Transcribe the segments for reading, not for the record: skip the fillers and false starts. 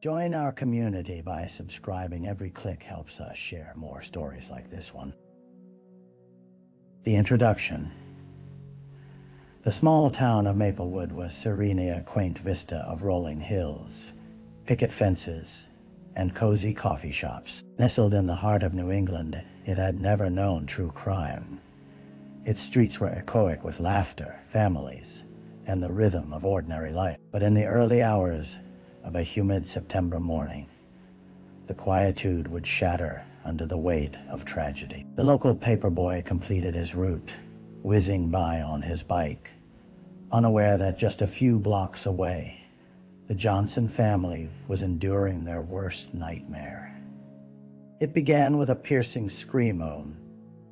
Join our community by subscribing. Every click helps us share more stories like this one. The introduction. The small town of Maplewood was serenely a quaint vista of rolling hills, picket fences, and cozy coffee shops. Nestled in the heart of New England, it had never known true crime. Its streets were echoic with laughter, families, and the rhythm of ordinary life. But in the early hours of a humid September morning, the quietude would shatter under the weight of tragedy. The local paperboy completed his route, whizzing by on his bike, unaware that just a few blocks away, the Johnson family was enduring their worst nightmare. It began with a piercing scream-o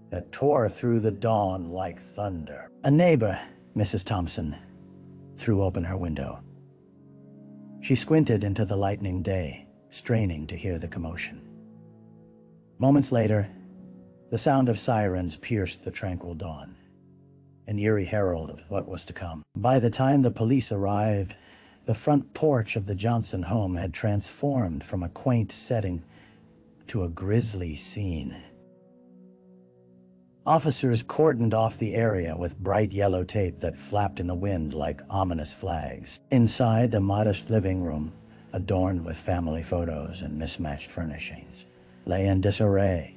that tore through the dawn like thunder. A neighbor, Mrs. Thompson, threw open her window. She squinted into the lightening day, straining to hear the commotion. Moments later, the sound of sirens pierced the tranquil dawn, an eerie herald of what was to come. By the time the police arrived, the front porch of the Johnson home had transformed from a quaint setting to a grisly scene. Officers cordoned off the area with bright yellow tape that flapped in the wind like ominous flags. Inside the modest living room, adorned with family photos and mismatched furnishings, lay in disarray,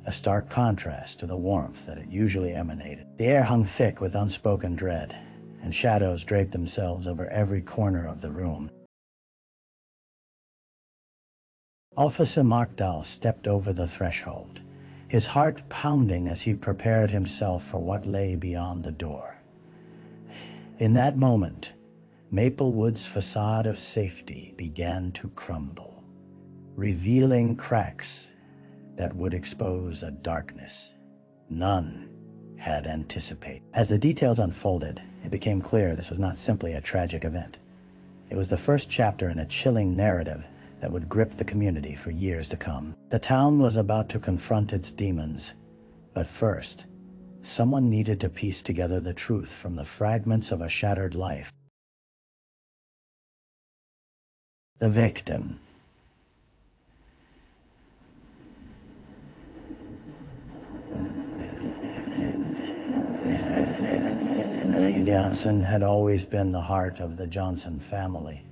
a stark contrast to the warmth that it usually emanated. The air hung thick with unspoken dread, and shadows draped themselves over every corner of the room. Officer Markdahl stepped over the threshold, his heart pounding as he prepared himself for what lay beyond the door. In that moment, Maplewood's facade of safety began to crumble, revealing cracks that would expose a darkness none had anticipated. As the details unfolded, it became clear this was not simply a tragic event. It was the first chapter in a chilling narrative that would grip the community for years to come. The town was about to confront its demons, but first, someone needed to piece together the truth from the fragments of a shattered life. The victim. Johnson had always been the heart of the Johnson family.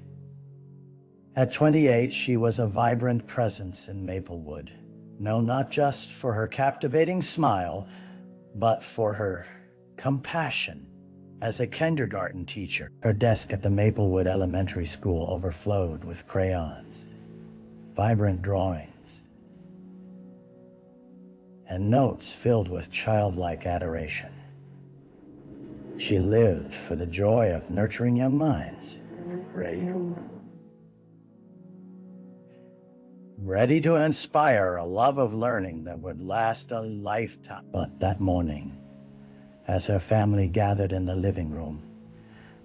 At 28, she was a vibrant presence in Maplewood, known not just for her captivating smile, but for her compassion. As a kindergarten teacher, her desk at the Maplewood Elementary School overflowed with crayons, vibrant drawings, and notes filled with childlike adoration. She lived for the joy of nurturing young minds, ready to inspire a love of learning that would last a lifetime. But that morning, as her family gathered in the living room,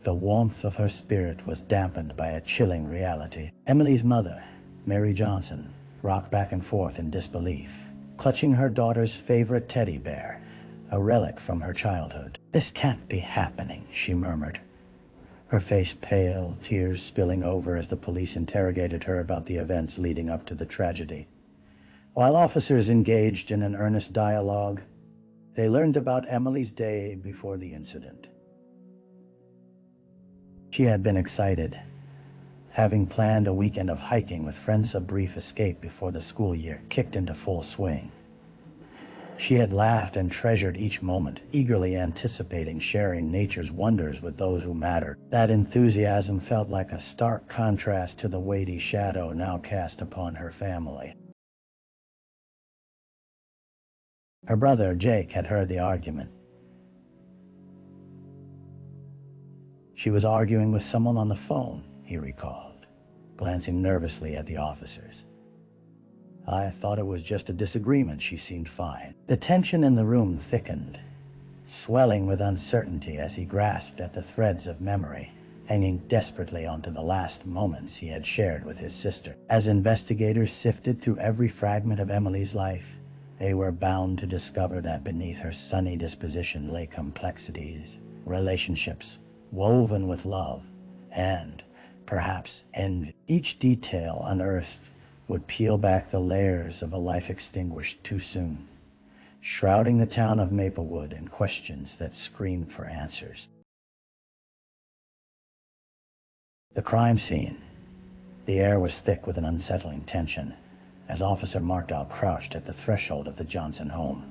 the warmth of her spirit was dampened by a chilling reality. Emily's mother, Mary Johnson, rocked back and forth in disbelief, clutching her daughter's favorite teddy bear, a relic from her childhood. "This can't be happening," she murmured, her face pale, tears spilling over as the police interrogated her about the events leading up to the tragedy. While officers engaged in an earnest dialogue, they learned about Emily's day before the incident. She had been excited, having planned a weekend of hiking with friends. A brief escape before the school year kicked into full swing. She had laughed and treasured each moment, eagerly anticipating sharing nature's wonders with those who mattered. That enthusiasm felt like a stark contrast to the weighty shadow now cast upon her family. Her brother, Jake, had heard the argument. She was arguing with someone on the phone, he recalled, glancing nervously at the officers. "I thought it was just a disagreement. She seemed fine." The tension in the room thickened, swelling with uncertainty as he grasped at the threads of memory, hanging desperately onto the last moments he had shared with his sister. As investigators sifted through every fragment of Emily's life, they were bound to discover that beneath her sunny disposition lay complexities, relationships woven with love, and perhaps envy. Each detail unearthed would peel back the layers of a life extinguished too soon, shrouding the town of Maplewood in questions that screamed for answers. The crime scene. The air was thick with an unsettling tension as Officer Markdahl crouched at the threshold of the Johnson home,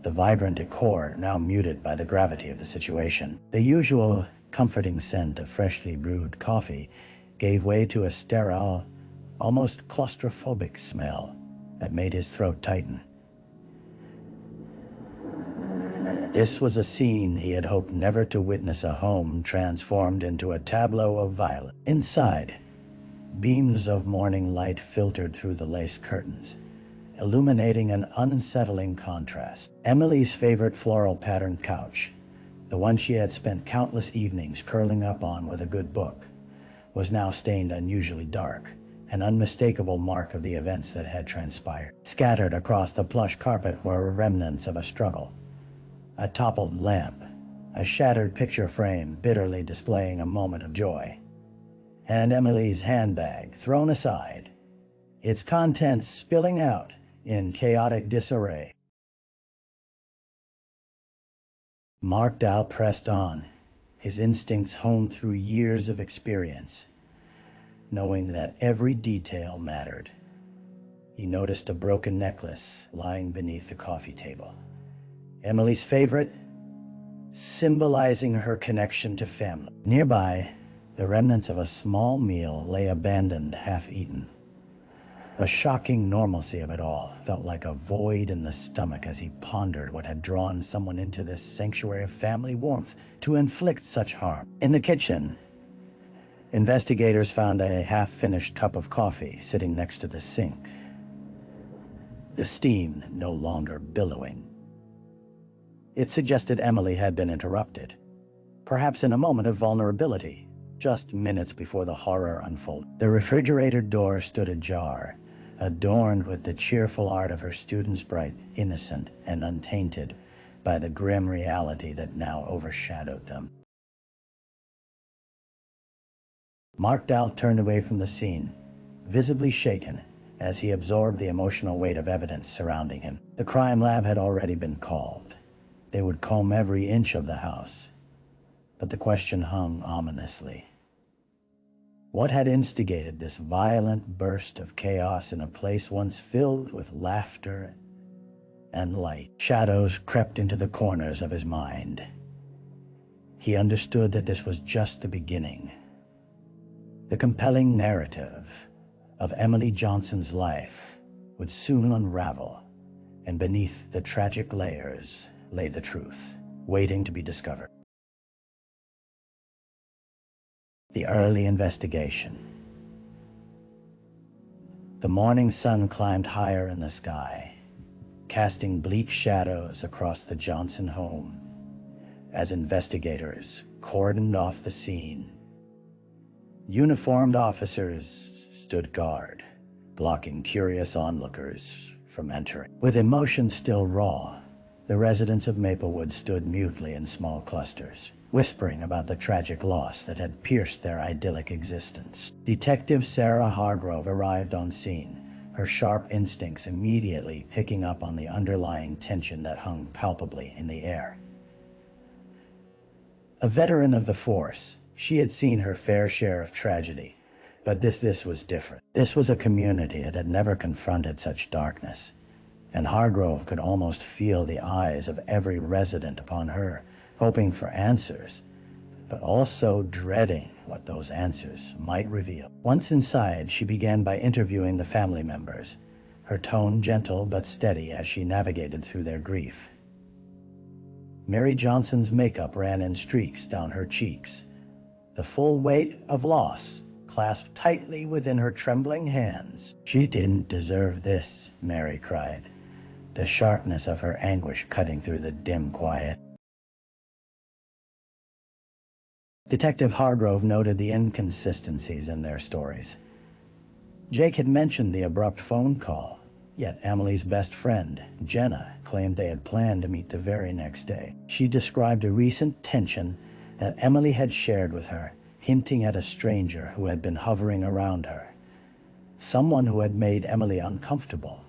the vibrant decor now muted by the gravity of the situation. The usual comforting scent of freshly brewed coffee gave way to a sterile, almost claustrophobic smell that made his throat tighten. This was a scene he had hoped never to witness, a home transformed into a tableau of violence. Inside, beams of morning light filtered through the lace curtains, illuminating an unsettling contrast. Emily's favorite floral patterned couch, the one she had spent countless evenings curling up on with a good book, was now stained unusually dark, an unmistakable mark of the events that had transpired. Scattered across the plush carpet were remnants of a struggle. A toppled lamp, a shattered picture frame bitterly displaying a moment of joy, and Emily's handbag thrown aside, its contents spilling out in chaotic disarray. Markdahl pressed on, his instincts honed through years of experience, knowing that every detail mattered. He noticed a broken necklace lying beneath the coffee table. Emily's favorite, symbolizing her connection to family. Nearby, the remnants of a small meal lay abandoned, half-eaten. The shocking normalcy of it all felt like a void in the stomach as he pondered what had drawn someone into this sanctuary of family warmth to inflict such harm. In the kitchen, investigators found a half-finished cup of coffee sitting next to the sink, the steam no longer billowing. It suggested Emily had been interrupted, perhaps in a moment of vulnerability, just minutes before the horror unfolded. The refrigerator door stood ajar, adorned with the cheerful art of her students, bright, innocent, and untainted by the grim reality that now overshadowed them. Markdahl turned away from the scene, visibly shaken as he absorbed the emotional weight of evidence surrounding him. The crime lab had already been called. They would comb every inch of the house, but the question hung ominously. What had instigated this violent burst of chaos in a place once filled with laughter and light? Shadows crept into the corners of his mind. He understood that this was just the beginning. The compelling narrative of Emily Johnson's life would soon unravel, and beneath the tragic layers lay the truth, waiting to be discovered. The early investigation. The morning sun climbed higher in the sky, casting bleak shadows across the Johnson home as investigators cordoned off the scene. Uniformed officers stood guard, blocking curious onlookers from entering. With emotions still raw, the residents of Maplewood stood mutely in small clusters, whispering about the tragic loss that had pierced their idyllic existence. Detective Sarah Hargrove arrived on scene, her sharp instincts immediately picking up on the underlying tension that hung palpably in the air. A veteran of the force, she had seen her fair share of tragedy, but this was different. This was a community that had never confronted such darkness, and Hargrove could almost feel the eyes of every resident upon her, hoping for answers, but also dreading what those answers might reveal. Once inside, she began by interviewing the family members, her tone gentle but steady as she navigated through their grief. Mary Johnson's makeup ran in streaks down her cheeks, the full weight of loss clasped tightly within her trembling hands. "She didn't deserve this," Mary cried, the sharpness of her anguish cutting through the dim quiet. Detective Hargrove noted the inconsistencies in their stories. Jake had mentioned the abrupt phone call, yet Emily's best friend, Jenna, claimed they had planned to meet the very next day. She described a recent tension that Emily had shared with her, hinting at a stranger who had been hovering around her, someone who had made Emily uncomfortable,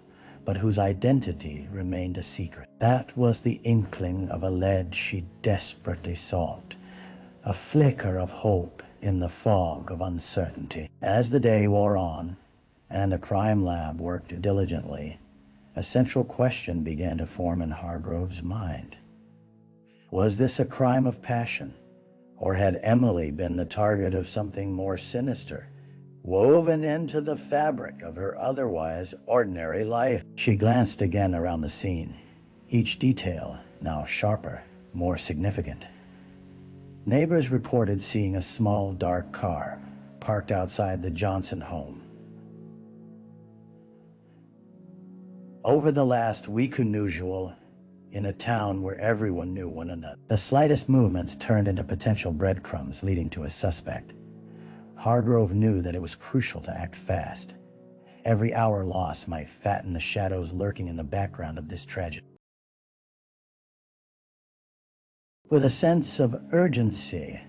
but whose identity remained a secret. That was the inkling of a lead she desperately sought, a flicker of hope in the fog of uncertainty. As the day wore on, and the crime lab worked diligently, a central question began to form in Hargrove's mind. Was this a crime of passion, or had Emily been the target of something more sinister, woven into the fabric of her otherwise ordinary life? She glanced again around the scene, each detail now sharper, more significant. Neighbors reported seeing a small, dark car parked outside the Johnson home. Over the last week unusual, in a town where everyone knew one another, the slightest movements turned into potential breadcrumbs leading to a suspect. Hargrove knew that it was crucial to act fast. Every hour lost might fatten the shadows lurking in the background of this tragedy. With a sense of urgency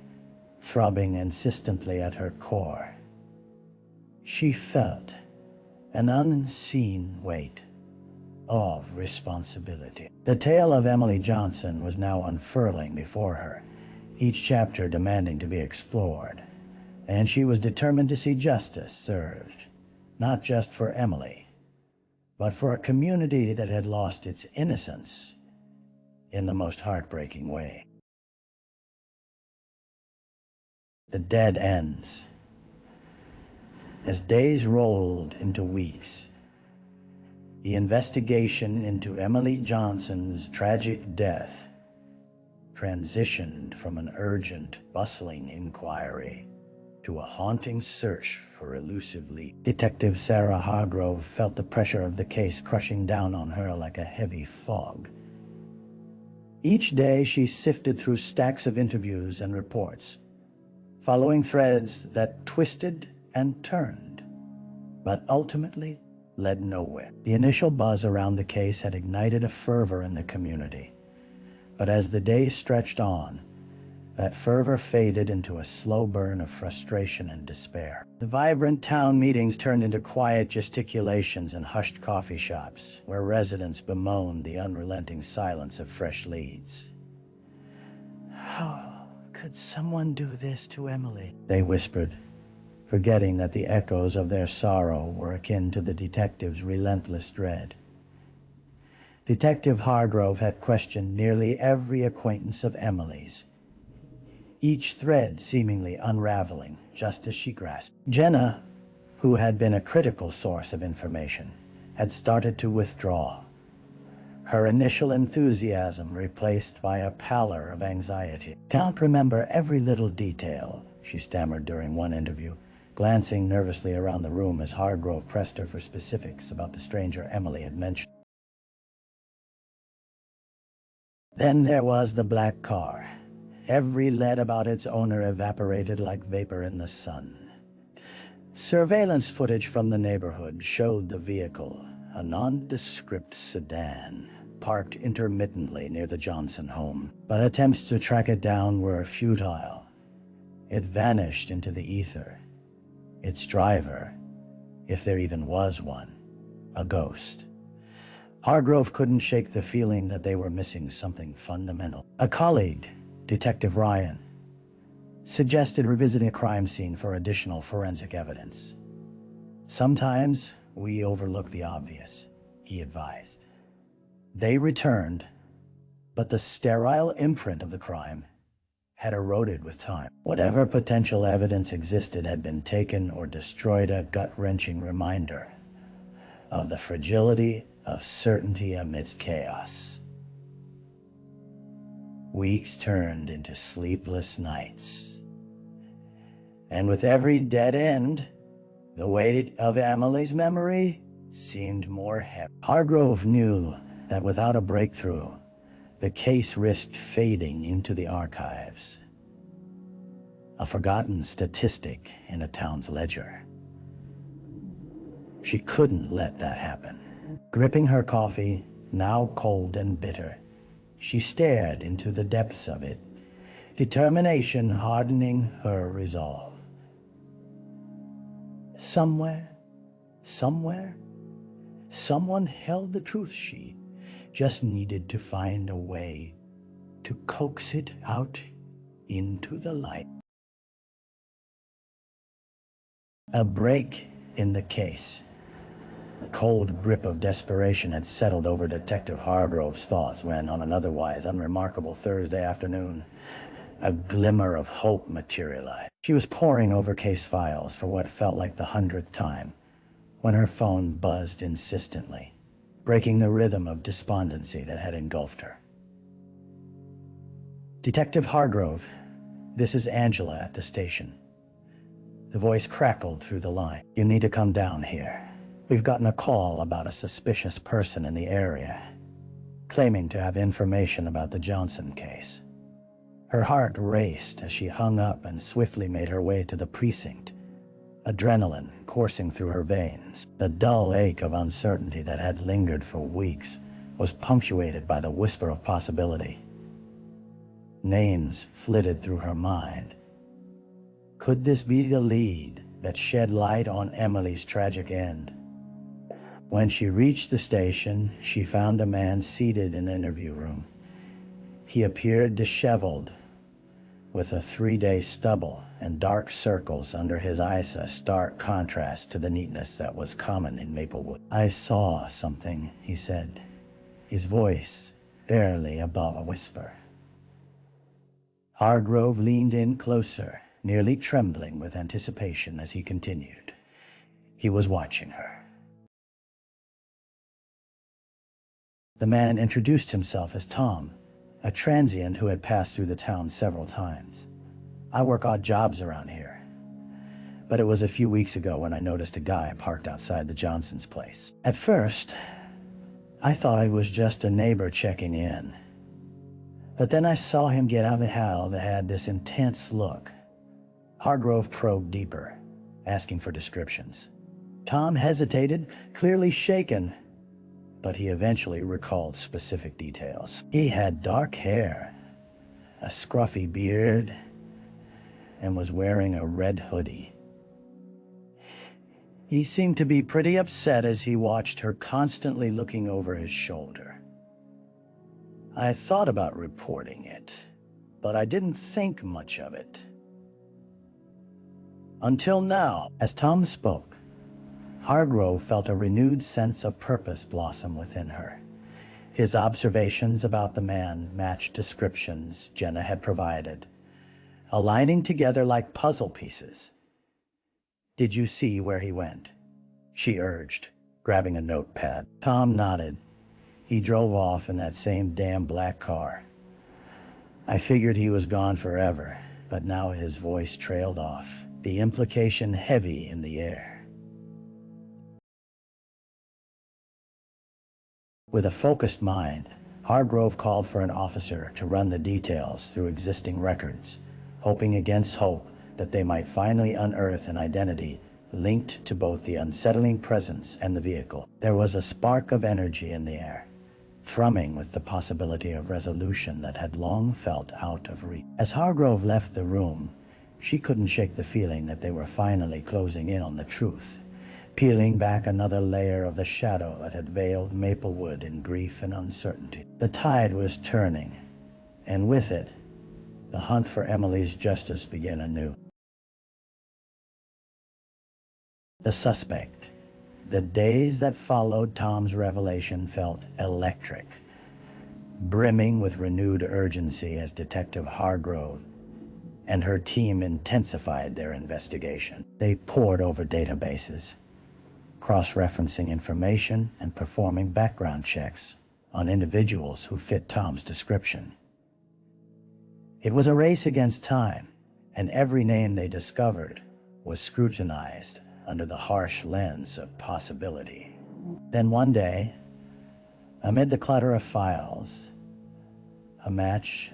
throbbing insistently at her core, she felt an unseen weight of responsibility. The tale of Emily Johnson was now unfurling before her, each chapter demanding to be explored, and she was determined to see justice served, not just for Emily, but for a community that had lost its innocence in the most heartbreaking way. The dead ends. As days rolled into weeks, the investigation into Emily Johnson's tragic death transitioned from an urgent, bustling inquiry to a haunting search for elusive leads. Detective Sarah Hargrove felt the pressure of the case crushing down on her like a heavy fog. Each day she sifted through stacks of interviews and reports, following threads that twisted and turned, but ultimately led nowhere. The initial buzz around the case had ignited a fervor in the community, but as the days stretched on, that fervor faded into a slow burn of frustration and despair. The vibrant town meetings turned into quiet gesticulations in hushed coffee shops, where residents bemoaned the unrelenting silence of fresh leads. "How could someone do this to Emily?" they whispered, forgetting that the echoes of their sorrow were akin to the detective's relentless dread. Detective Hargrove had questioned nearly every acquaintance of Emily's, each thread seemingly unraveling just as she grasped. Jenna, who had been a critical source of information, had started to withdraw, her initial enthusiasm replaced by a pallor of anxiety. "Can't remember every little detail," she stammered during one interview, glancing nervously around the room as Hargrove pressed her for specifics about the stranger Emily had mentioned. Then there was the black car. Every lead about its owner evaporated like vapor in the sun. Surveillance footage from the neighborhood showed the vehicle, a nondescript sedan, parked intermittently near the Johnson home. But attempts to track it down were futile. It vanished into the ether. Its driver, if there even was one, a ghost. Hargrove couldn't shake the feeling that they were missing something fundamental. A colleague, Detective Ryan, suggested revisiting a crime scene for additional forensic evidence. "Sometimes we overlook the obvious," he advised. They returned, but the sterile imprint of the crime had eroded with time. Whatever potential evidence existed had been taken or destroyed, a gut-wrenching reminder of the fragility of certainty amidst chaos. Weeks turned into sleepless nights, and with every dead end, the weight of Emily's memory seemed more heavy. Hargrove knew that without a breakthrough, the case risked fading into the archives, a forgotten statistic in a town's ledger. She couldn't let that happen. Gripping her coffee, now cold and bitter, she stared into the depths of it, determination hardening her resolve. Somewhere, someone held the truth she just needed to find a way to coax it out into the light. A break in the case. A cold grip of desperation had settled over Detective Hargrove's thoughts when, on an otherwise unremarkable Thursday afternoon, a glimmer of hope materialized. She was poring over case files for what felt like the 100th time when her phone buzzed insistently, breaking the rhythm of despondency that had engulfed her. Detective Hargrove, this is Angela at the station. The voice crackled through the line. You need to come down here. We've gotten a call about a suspicious person in the area, claiming to have information about the Johnson case. Her heart raced as she hung up and swiftly made her way to the precinct, adrenaline coursing through her veins. The dull ache of uncertainty that had lingered for weeks was punctuated by the whisper of possibility. Names flitted through her mind. Could this be the lead that shed light on Emily's tragic end? When she reached the station, she found a man seated in the interview room. He appeared disheveled, with a 3-day stubble and dark circles under his eyes, a stark contrast to the neatness that was common in Maplewood. I saw something, he said, his voice barely above a whisper. Hargrove leaned in closer, nearly trembling with anticipation as he continued. He was watching her. The man introduced himself as Tom, a transient who had passed through the town several times. I work odd jobs around here, but it was a few weeks ago when I noticed a guy parked outside the Johnsons' place. At first, I thought it was just a neighbor checking in, but then I saw him get out of the house that had this intense look. Hargrove probed deeper, asking for descriptions. Tom hesitated, clearly shaken, but he eventually recalled specific details. He had dark hair, a scruffy beard, and was wearing a red hoodie. He seemed to be pretty upset as he watched her constantly looking over his shoulder. I thought about reporting it, but I didn't think much of it. Until now, as Tom spoke, Hargrove felt a renewed sense of purpose blossom within her. His observations about the man matched descriptions Jenna had provided, aligning together like puzzle pieces. Did you see where he went? She urged, grabbing a notepad. Tom nodded. He drove off in that same damn black car. I figured he was gone forever, but now his voice trailed off, the implication heavy in the air. With a focused mind, Hargrove called for an officer to run the details through existing records, hoping against hope that they might finally unearth an identity linked to both the unsettling presence and the vehicle. There was a spark of energy in the air, thrumming with the possibility of resolution that had long felt out of reach. As Hargrove left the room, she couldn't shake the feeling that they were finally closing in on the truth, peeling back another layer of the shadow that had veiled Maplewood in grief and uncertainty. The tide was turning, and with it, the hunt for Emily's justice began anew. The suspect. The days that followed Tom's revelation felt electric, brimming with renewed urgency as Detective Hargrove and her team intensified their investigation. They pored over databases, cross-referencing information and performing background checks on individuals who fit Tom's description. It was a race against time, and every name they discovered was scrutinized under the harsh lens of possibility. Then one day, amid the clutter of files, a match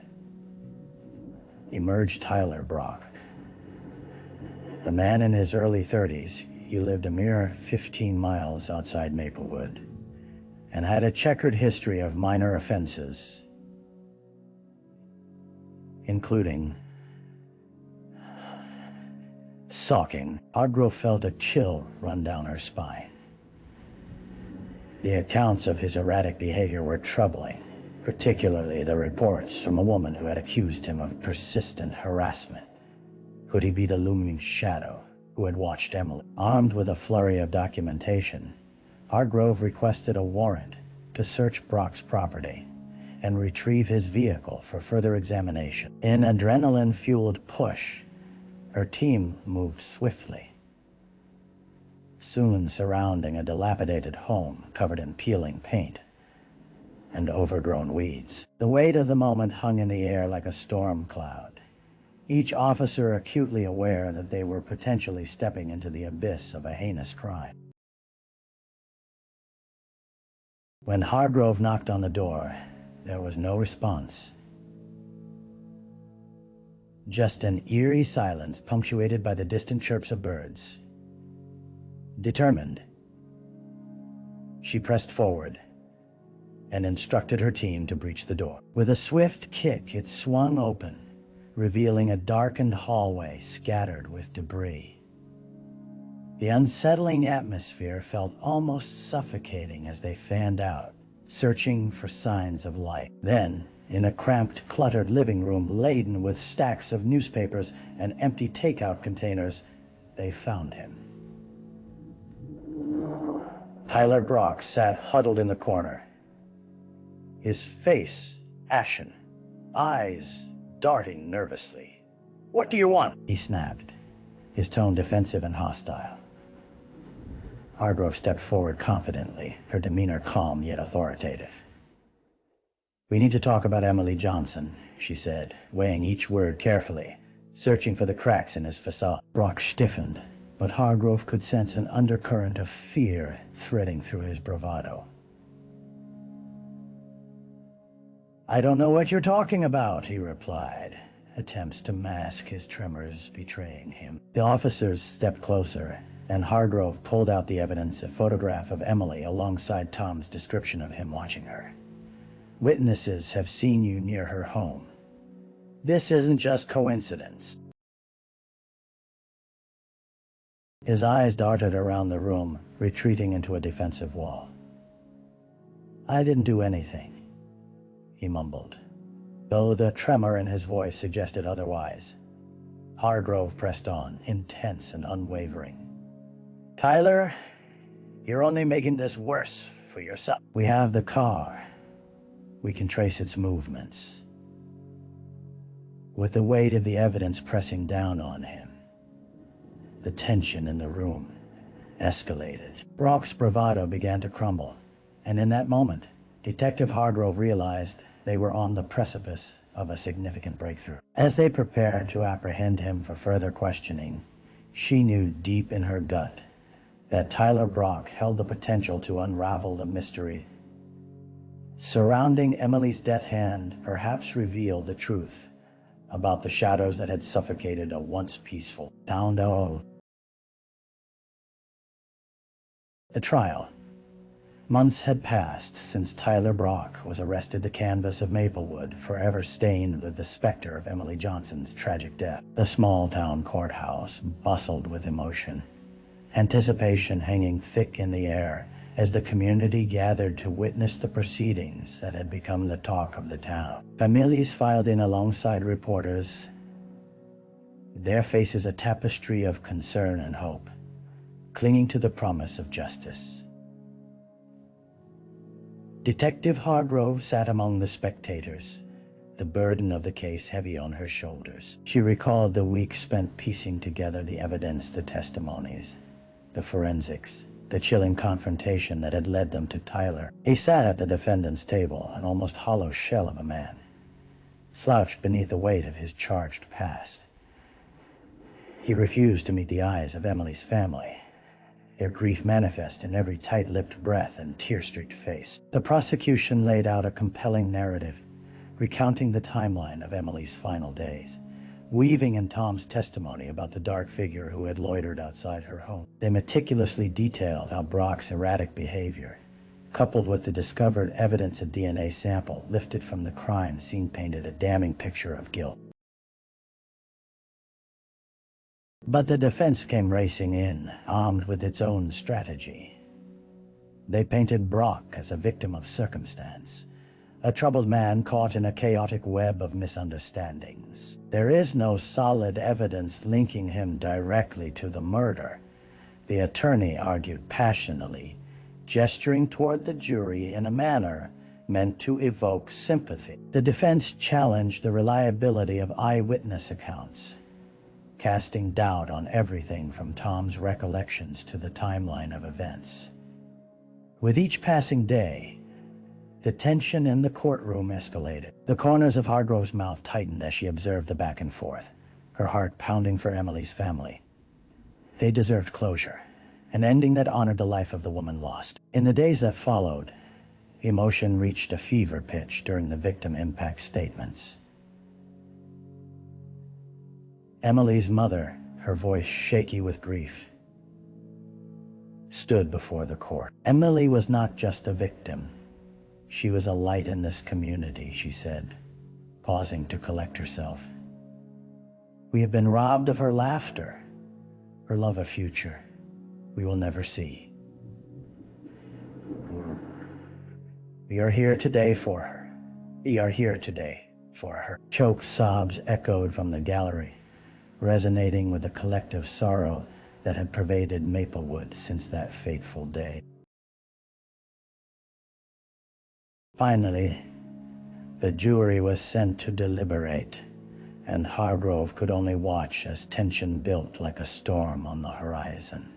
emerged. Tyler Brock. The man in his early 30s, he lived a mere 15 miles outside Maplewood and had a checkered history of minor offenses. including stalking. Hargrove felt a chill run down her spine. The accounts of his erratic behavior were troubling, particularly the reports from a woman who had accused him of persistent harassment. Could he be the looming shadow who had watched Emily? Armed with a flurry of documentation, Hargrove requested a warrant to search Brock's property and retrieve his vehicle for further examination. In an adrenaline-fueled push, her team moved swiftly, soon surrounding a dilapidated home covered in peeling paint and overgrown weeds. The weight of the moment hung in the air like a storm cloud, each officer acutely aware that they were potentially stepping into the abyss of a heinous crime. When Hargrove knocked on the door, there was no response. Just an eerie silence punctuated by the distant chirps of birds. Determined, she pressed forward and instructed her team to breach the door. With a swift kick, it swung open, revealing a darkened hallway scattered with debris. The unsettling atmosphere felt almost suffocating as they fanned out, searching for signs of life. Then, in a cramped, cluttered living room laden with stacks of newspapers and empty takeout containers, they found him. Tyler Brock sat huddled in the corner, his face ashen, eyes darting nervously. "What do you want?" he snapped, his tone defensive and hostile. Hargrove stepped forward confidently, her demeanor calm yet authoritative. "We need to talk about Emily Johnson," she said, weighing each word carefully, searching for the cracks in his facade. Brock stiffened, but Hargrove could sense an undercurrent of fear threading through his bravado. "I don't know what you're talking about," he replied, attempts to mask his tremors betraying him. The officers stepped closer, and Hargrove pulled out the evidence, a photograph of Emily alongside Tom's description of him watching her. "Witnesses have seen you near her home. This isn't just coincidence." His eyes darted around the room, retreating into a defensive wall. "I didn't do anything," he mumbled, though the tremor in his voice suggested otherwise. Hargrove pressed on, intense and unwavering. "Tyler, you're only making this worse for yourself. We have the car. We can trace its movements." With the weight of the evidence pressing down on him, the tension in the room escalated. Brock's bravado began to crumble, and in that moment, Detective Hargrove realized they were on the precipice of a significant breakthrough. As they prepared to apprehend him for further questioning, she knew deep in her gut that Tyler Brock held the potential to unravel the mystery surrounding Emily's death and perhaps reveal the truth about the shadows that had suffocated a once peaceful town. The trial. Months had passed since Tyler Brock was arrested, the canvas of Maplewood forever stained with the specter of Emily Johnson's tragic death. The small-town courthouse bustled with emotion, anticipation hanging thick in the air as the community gathered to witness the proceedings that had become the talk of the town. Families filed in alongside reporters, their faces a tapestry of concern and hope, clinging to the promise of justice. Detective Hargrove sat among the spectators, the burden of the case heavy on her shoulders. She recalled the weeks spent piecing together the evidence, the testimonies, the forensics, the chilling confrontation that had led them to Tyler. He sat at the defendant's table, an almost hollow shell of a man, slouched beneath the weight of his charged past. He refused to meet the eyes of Emily's family, their grief manifest in every tight-lipped breath and tear-streaked face. The prosecution laid out a compelling narrative, recounting the timeline of Emily's final days, weaving in Tom's testimony about the dark figure who had loitered outside her home. They meticulously detailed how Brock's erratic behavior, coupled with the discovered evidence, a DNA sample lifted from the crime scene, painted a damning picture of guilt. But the defense came racing in, armed with its own strategy. They painted Brock as a victim of circumstance, a troubled man caught in a chaotic web of misunderstandings. There is no solid evidence linking him directly to the murder, the attorney argued passionately, gesturing toward the jury in a manner meant to evoke sympathy. The defense challenged the reliability of eyewitness accounts, casting doubt on everything from Tom's recollections to the timeline of events. With each passing day, the tension in the courtroom escalated. The corners of Hargrove's mouth tightened as she observed the back and forth, her heart pounding for Emily's family. They deserved closure, an ending that honored the life of the woman lost. In the days that followed, emotion reached a fever pitch during the victim impact statements. Emily's mother, her voice shaky with grief, stood before the court. Emily was not just a victim. She was a light in this community, she said, pausing to collect herself. We have been robbed of her laughter, her love of future we will never see. We are here today for her. We are here today for her. Choked sobs echoed from the gallery, resonating with the collective sorrow that had pervaded Maplewood since that fateful day. Finally, the jury was sent to deliberate, and Hargrove could only watch as tension built like a storm on the horizon.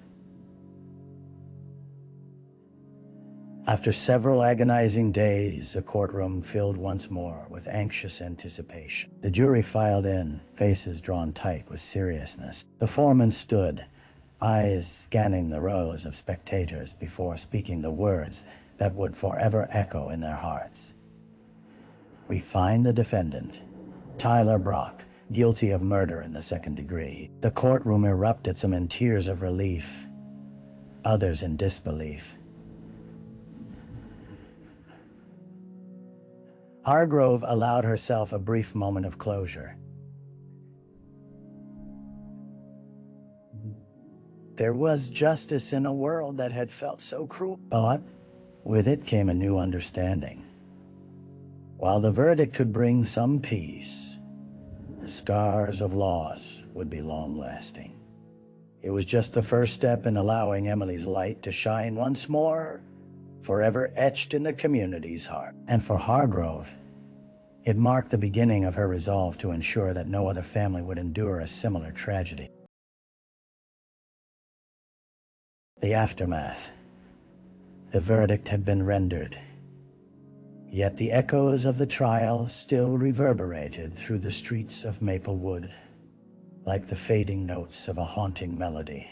After several agonizing days, the courtroom filled once more with anxious anticipation. The jury filed in, faces drawn tight with seriousness. The foreman stood, eyes scanning the rows of spectators before speaking the words that would forever echo in their hearts. We find the defendant, Tyler Brock, guilty of murder in the second degree. The courtroom erupted, some in tears of relief, others in disbelief. Hargrove allowed herself a brief moment of closure. There was justice in a world that had felt so cruel, but with it came a new understanding. While the verdict could bring some peace, the scars of loss would be long-lasting. It was just the first step in allowing Emily's light to shine once more, forever etched in the community's heart. And for Hargrove, it marked the beginning of her resolve to ensure that no other family would endure a similar tragedy. The aftermath. The verdict had been rendered, yet the echoes of the trial still reverberated through the streets of Maplewood, like the fading notes of a haunting melody.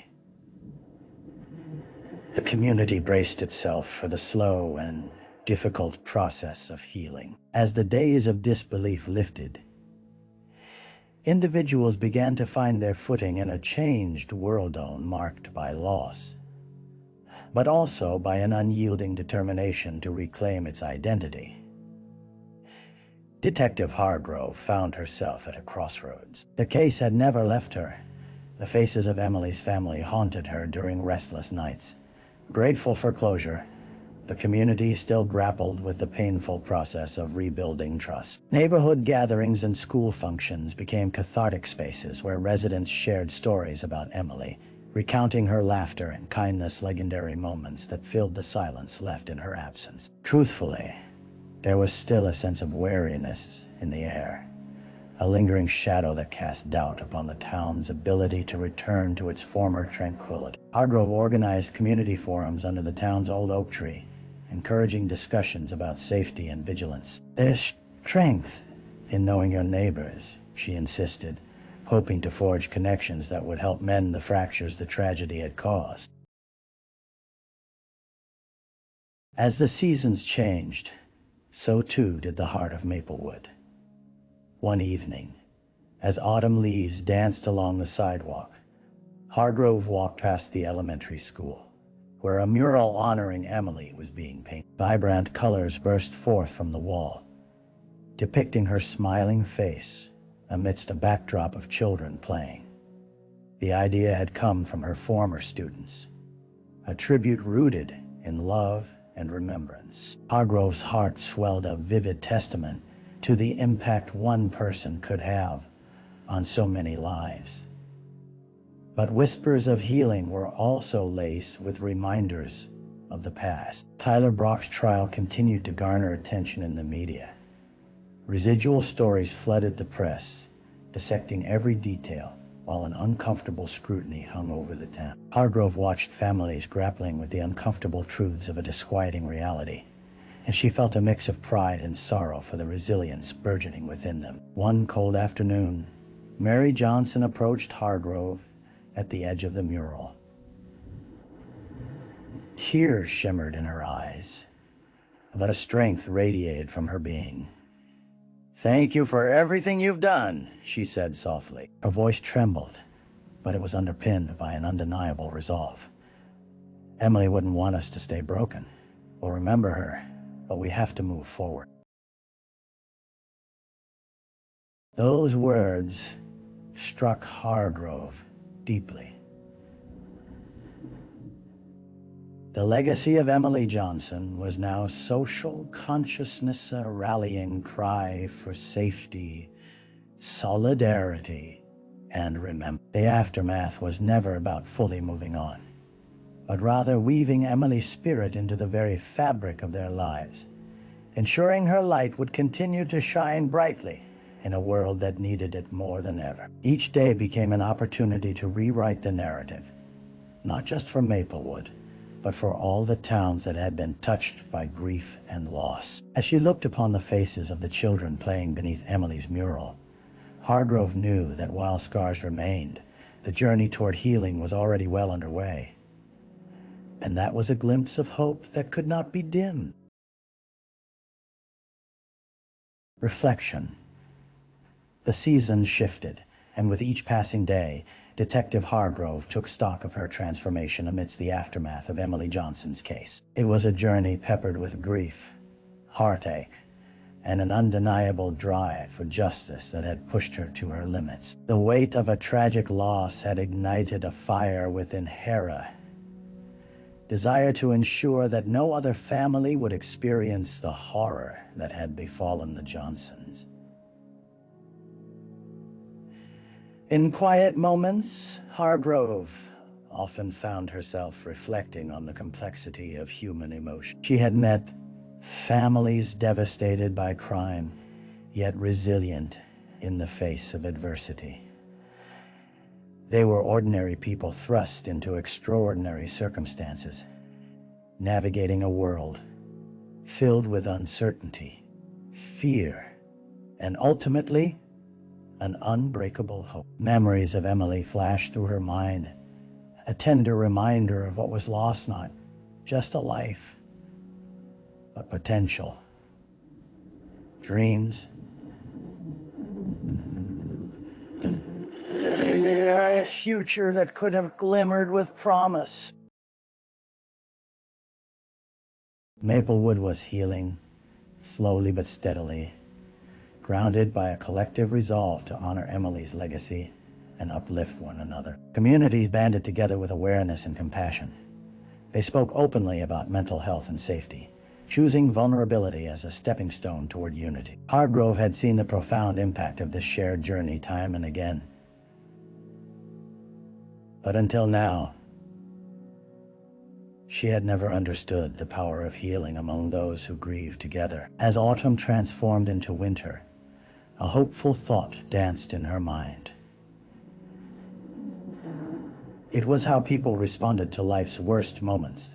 The community braced itself for the slow and difficult process of healing. As the days of disbelief lifted, individuals began to find their footing in a changed world marked by loss, but also by an unyielding determination to reclaim its identity. Detective Hargrove found herself at a crossroads. The case had never left her. The faces of Emily's family haunted her during restless nights. Grateful for closure, the community still grappled with the painful process of rebuilding trust. Neighborhood gatherings and school functions became cathartic spaces where residents shared stories about Emily, recounting her laughter and kindness, legendary moments that filled the silence left in her absence. Truthfully, there was still a sense of wariness in the air, a lingering shadow that cast doubt upon the town's ability to return to its former tranquility. Hargrove organized community forums under the town's old oak tree, encouraging discussions about safety and vigilance. There's strength in knowing your neighbors, she insisted, hoping to forge connections that would help mend the fractures the tragedy had caused. As the seasons changed, so too did the heart of Maplewood. One evening, as autumn leaves danced along the sidewalk, Hargrove walked past the elementary school, where a mural honoring Emily was being painted. Vibrant colors burst forth from the wall, depicting her smiling face amidst a backdrop of children playing. The idea had come from her former students, a tribute rooted in love and remembrance. Hargrove's heart swelled, a vivid testament to the impact one person could have on so many lives. But whispers of healing were also laced with reminders of the past. Tyler Brock's trial continued to garner attention in the media. Residual stories flooded the press, dissecting every detail, while an uncomfortable scrutiny hung over the town. Hargrove watched families grappling with the uncomfortable truths of a disquieting reality, and she felt a mix of pride and sorrow for the resilience burgeoning within them. One cold afternoon, Mary Johnson approached Hargrove at the edge of the mural. Tears shimmered in her eyes, but a strength radiated from her being. "Thank you for everything you've done," she said softly. Her voice trembled, but it was underpinned by an undeniable resolve. "Emily wouldn't want us to stay broken. We'll remember her, but we have to move forward." Those words struck Hargrove deeply. The legacy of Emily Johnson was now social consciousness, a rallying cry for safety, solidarity, and remembrance. The aftermath was never about fully moving on, but rather weaving Emily's spirit into the very fabric of their lives, ensuring her light would continue to shine brightly in a world that needed it more than ever. Each day became an opportunity to rewrite the narrative, not just for Maplewood, but for all the towns that had been touched by grief and loss. As she looked upon the faces of the children playing beneath Emily's mural, Hargrove knew that while scars remained, the journey toward healing was already well underway. And that was a glimpse of hope that could not be dimmed. Reflection. The seasons shifted, and with each passing day, Detective Hargrove took stock of her transformation amidst the aftermath of Emily Johnson's case. It was a journey peppered with grief, heartache, and an undeniable drive for justice that had pushed her to her limits. The weight of a tragic loss had ignited a fire within Hera, desire to ensure that no other family would experience the horror that had befallen the Johnsons. In quiet moments, Hargrove often found herself reflecting on the complexity of human emotion. She had met families devastated by crime, yet resilient in the face of adversity. They were ordinary people thrust into extraordinary circumstances, navigating a world filled with uncertainty, fear, and ultimately, an unbreakable hope. Memories of Emily flashed through her mind, a tender reminder of what was lost, not just a life, but potential, dreams, a future that could have glimmered with promise. Maplewood was healing, slowly but steadily, grounded by a collective resolve to honor Emily's legacy and uplift one another. Communities banded together with awareness and compassion. They spoke openly about mental health and safety, choosing vulnerability as a stepping stone toward unity. Hargrove had seen the profound impact of this shared journey time and again. But until now, she had never understood the power of healing among those who grieve together. As autumn transformed into winter, a hopeful thought danced in her mind. It was how people responded to life's worst moments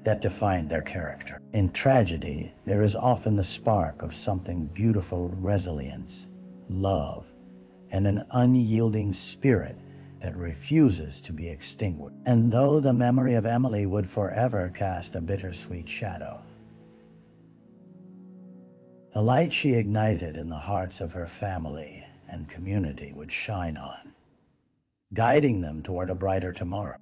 that defined their character. In tragedy, there is often the spark of something beautiful: resilience, love, and an unyielding spirit that refuses to be extinguished. And though the memory of Emily would forever cast a bittersweet shadow, the light she ignited in the hearts of her family and community would shine on, guiding them toward a brighter tomorrow.